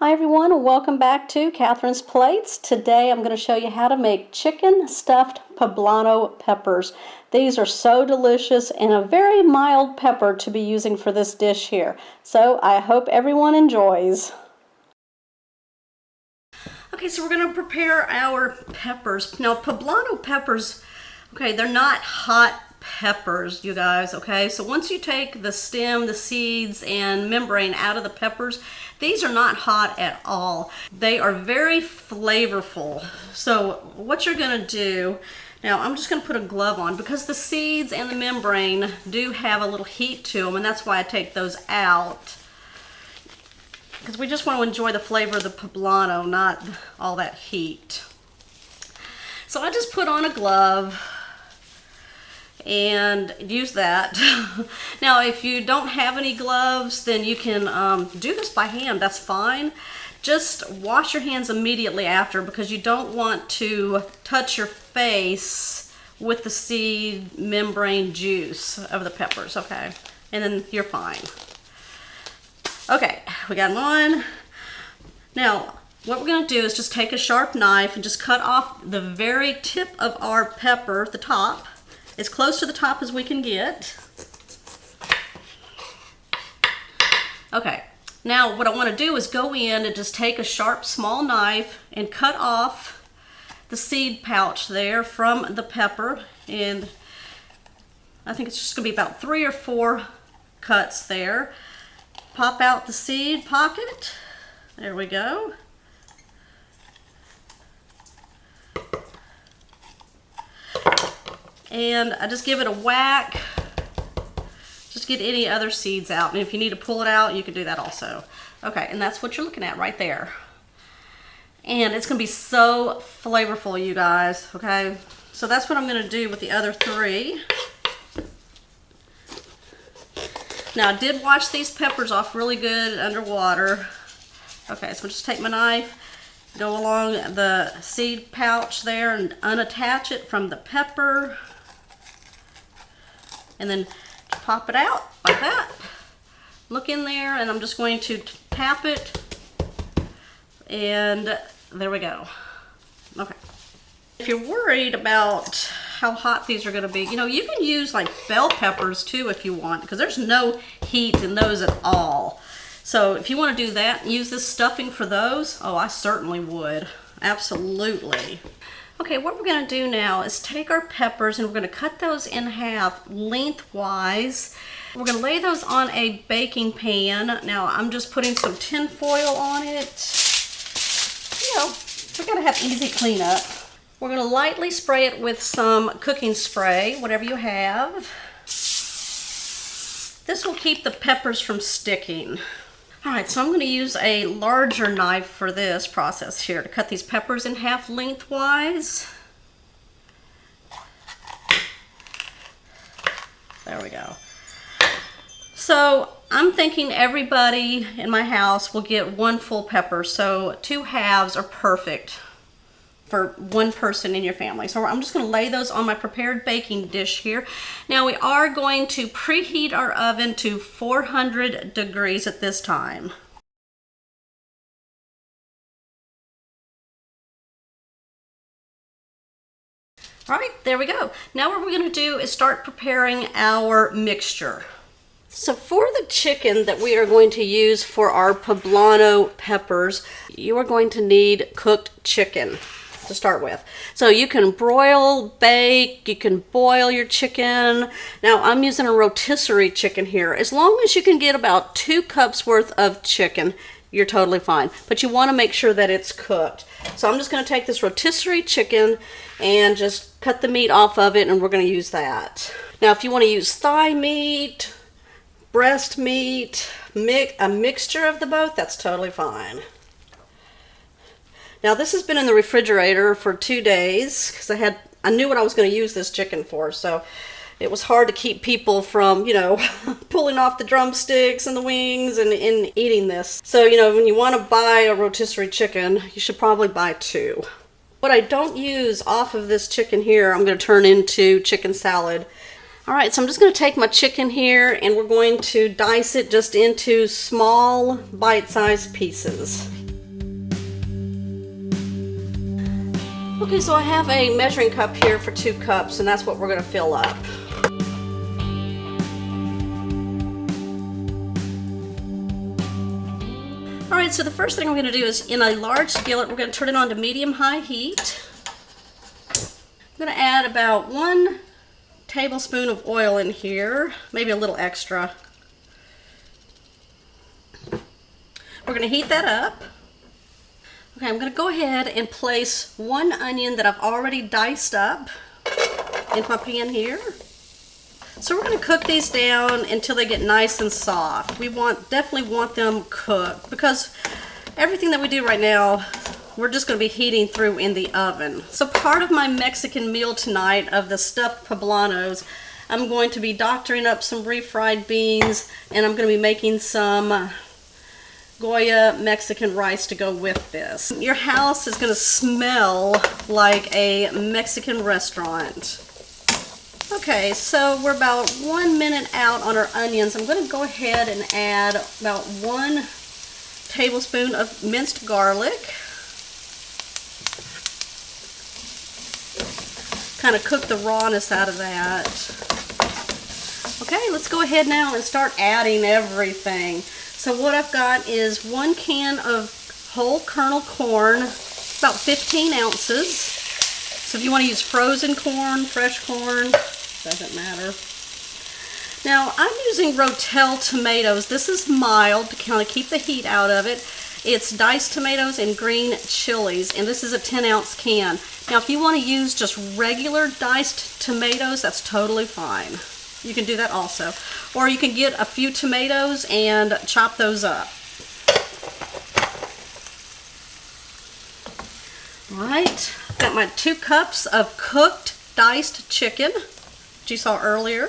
Hi everyone, and welcome back to Catherine's Plates. Today I'm going to show you how to make chicken stuffed poblano peppers. These are so delicious and a very mild pepper to be using for this dish here. So I hope everyone enjoys. Okay, so we're going to prepare our peppers. Now poblano peppers, okay, they're not hot peppers, you guys, okay? So once you take the stem, the seeds, and membrane out of the peppers, these are not hot at all. They are very flavorful. So what you're gonna do, now I'm just gonna put a glove on because the seeds and the membrane do have a little heat to them, and that's why I take those out. Because we just want to enjoy the flavor of the poblano, not all that heat. So I just put on a glove and use that. Now if you don't have any gloves, then you can do this by hand, that's fine. Just wash your hands immediately after because you don't want to touch your face with the seed membrane juice of the peppers, okay? And then you're fine. Okay, we got them on. Now what we're going to do is just take a sharp knife and just cut off the very tip of our pepper, the top, as close to the top as we can get. Okay, now what I want to do is go in and just take a sharp small knife and cut off the seed pouch there from the pepper, and I think it's just going to be about 3 or 4 cuts there. Pop out the seed pocket. There we go. And I just give it a whack, just get any other seeds out. And if you need to pull it out, you can do that also. Okay, and that's what you're looking at right there. And it's gonna be so flavorful, you guys, okay? So that's what I'm gonna do with the other 3. Now I did wash these peppers off really good underwater. Okay, so I'll just take my knife, go along the seed pouch there and unattach it from the pepper. And then pop it out like that. Look in there, and I'm just going to tap it, and there we go. Okay. If you're worried about how hot these are going to be, you know, you can use like bell peppers too if you want, because there's no heat in those at all. So if you want to do that, use this stuffing for those, oh, I certainly would. Absolutely. Okay, what we're going to do now is take our peppers and we're going to cut those in half lengthwise. We're going to lay those on a baking pan. Now I'm just putting some tin foil on it. You know, we got to have easy cleanup. We're going to lightly spray it with some cooking spray, whatever you have. This will keep the peppers from sticking. All right, so I'm going to use a larger knife for this process here to cut these peppers in half lengthwise. There we go. So I'm thinking everybody in my house will get 1 full pepper, so 2 halves are perfect for 1 person in your family. So I'm just going to lay those on my prepared baking dish here. Now we are going to preheat our oven to 400 degrees at this time. All right, there we go. Now what we're going to do is start preparing our mixture. So for the chicken that we are going to use for our poblano peppers, you are going to need cooked chicken to start with. So you can broil, bake, you can boil your chicken. Now I'm using a rotisserie chicken here. As long as you can get about 2 cups worth of chicken, you're totally fine. But you want to make sure that it's cooked. So I'm just going to take this rotisserie chicken and just cut the meat off of it, and we're going to use that. Now if you want to use thigh meat, breast meat, a mixture of the both, that's totally fine. Now this has been in the refrigerator for 2 days because I knew what I was going to use this chicken for, so it was hard to keep people from, you know, pulling off the drumsticks and the wings and eating this. So, you know, when you want to buy a rotisserie chicken, you should probably buy 2. What I don't use off of this chicken here, I'm going to turn into chicken salad. All right, so I'm just going to take my chicken here and we're going to dice it just into small bite-sized pieces. Okay, so I have a measuring cup here for 2 cups, and that's what we're gonna fill up. All right, so the first thing we're gonna do is, in a large skillet, we're gonna turn it on to medium-high heat. I'm gonna add about 1 tablespoon of oil in here, maybe a little extra. We're gonna heat that up. Okay, I'm gonna go ahead and place 1 onion that I've already diced up in my pan here. So we're gonna cook these down until they get nice and soft. We definitely want them cooked because everything that we do right now, we're just gonna be heating through in the oven. So part of my Mexican meal tonight of the stuffed poblanos, I'm going to be doctoring up some refried beans, and I'm gonna be making some Goya Mexican rice to go with this. Your house is gonna smell like a Mexican restaurant. Okay, so we're about 1 minute out on our onions. I'm gonna go ahead and add about 1 tablespoon of minced garlic. Kind of cook the rawness out of that. Okay, let's go ahead now and start adding everything. So what I've got is 1 can of whole kernel corn, about 15 ounces. So if you want to use frozen corn, fresh corn, doesn't matter. Now I'm using Rotel tomatoes. This is mild to kind of keep the heat out of it. It's diced tomatoes and green chilies, and this is a 10-ounce can. Now if you want to use just regular diced tomatoes, that's totally fine. You can do that also. Or you can get a few tomatoes and chop those up. All right, I've got my 2 cups of cooked diced chicken, which you saw earlier.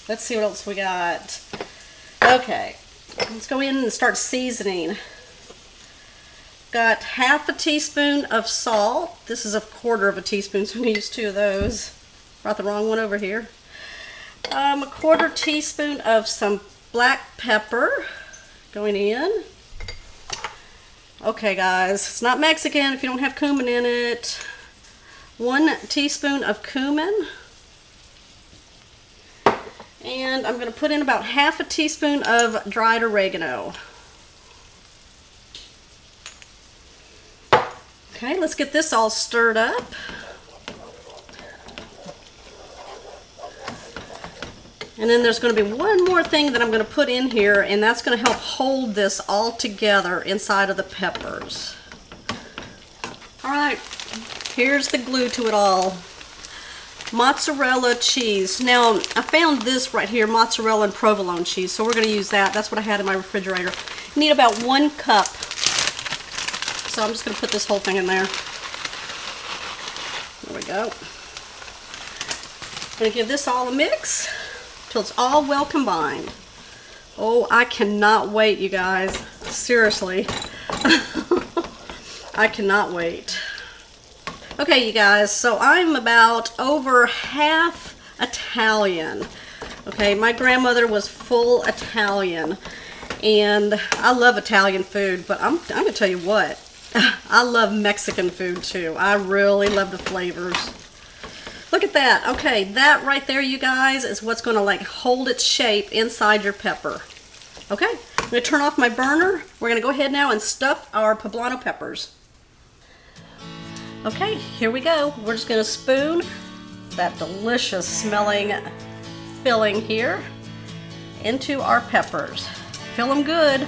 Let's see what else we got. Okay, let's go in and start seasoning. Got 1/2 teaspoon of salt. This is 1/4 teaspoon, so I'm gonna use 2 of those. Brought the wrong one over here. 1/4 teaspoon of some black pepper going in. Okay guys, it's not Mexican if you don't have cumin in it. 1 teaspoon of cumin. And I'm going to put in about 1/2 teaspoon of dried oregano. Okay, let's get this all stirred up. And then there's going to be one more thing that I'm going to put in here, and that's going to help hold this all together inside of the peppers. All right, here's the glue to it all. Mozzarella cheese. Now, I found this right here, mozzarella and provolone cheese, so we're going to use that. That's what I had in my refrigerator. You need about 1 cup. So I'm just going to put this whole thing in there. There we go. I'm going to give this all a mix till it's all well combined. Oh, I cannot wait, you guys. Seriously. I cannot wait. Okay, you guys, so I'm about over half Italian. Okay, my grandmother was full Italian, and I love Italian food, but I'm gonna tell you what, I love Mexican food too. I really love the flavors. Look at that. Okay, that right there, you guys, is what's gonna like hold its shape inside your pepper. Okay, I'm gonna turn off my burner. We're gonna go ahead now and stuff our poblano peppers. Okay, here we go. We're just going to spoon that delicious smelling filling here into our peppers. Fill them good.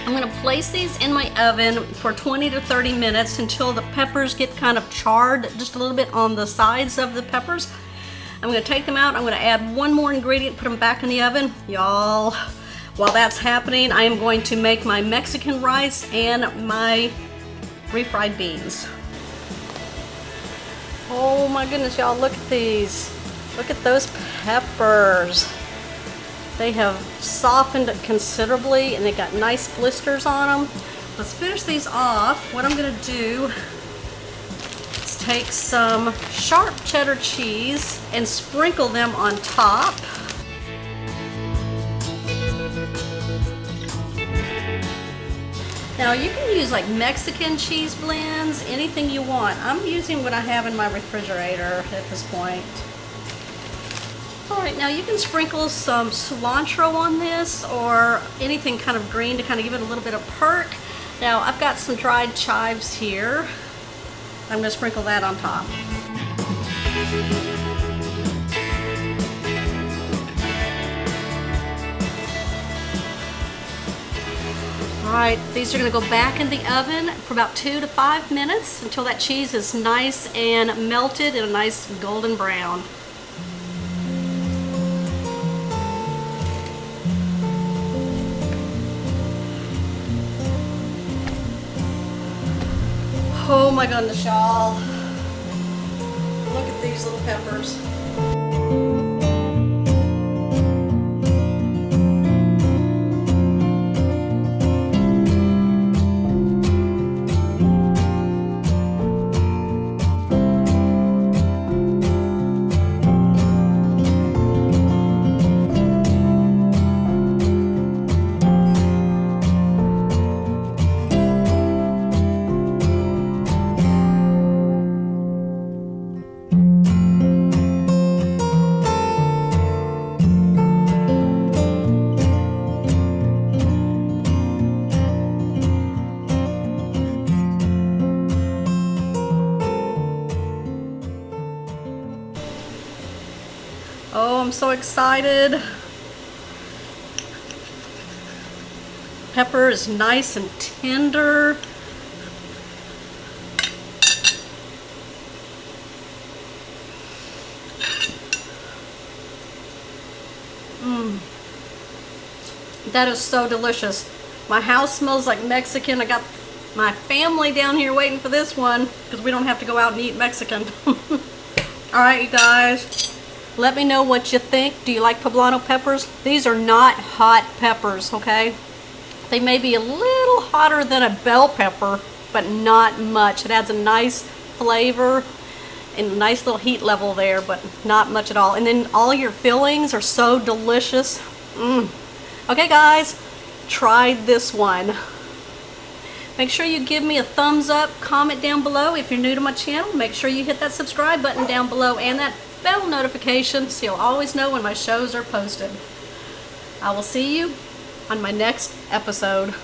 I'm going to place these in my oven for 20 to 30 minutes until the peppers get kind of charred just a little bit on the sides of the peppers. I'm going to take them out. I'm going to add one more ingredient, put them back in the oven. Y'all, while that's happening, I am going to make my Mexican rice and my refried beans. Oh my goodness, y'all, look at these. Look at those peppers. They have softened considerably and they got nice blisters on them. Let's finish these off. What I'm gonna do is take some sharp cheddar cheese and sprinkle them on top. Now you can use like Mexican cheese blends, anything you want. I'm using what I have in my refrigerator at this point. Alright, now you can sprinkle some cilantro on this or anything kind of green to kind of give it a little bit of perk. Now I've got some dried chives here. I'm going to sprinkle that on top. Alright, these are going to go back in the oven for about 2 to 5 minutes until that cheese is nice and melted and a nice golden brown. Oh my goodness, y'all. Look at these little peppers. Oh, I'm so excited. Pepper is nice and tender. That is so delicious. My house smells like Mexican. I got my family down here waiting for this one because we don't have to go out and eat Mexican. Alright, you guys. Let me know what you think. Do you like poblano peppers? These are not hot peppers, okay? They may be a little hotter than a bell pepper, but not much. It adds a nice flavor and a nice little heat level there, but not much at all. And then all your fillings are so delicious. Okay, guys, try this one. Make sure you give me a thumbs up, comment down below. If you're new to my channel, make sure you hit that subscribe button down below and that bell notification so you'll always know when my shows are posted. I will see you on my next episode.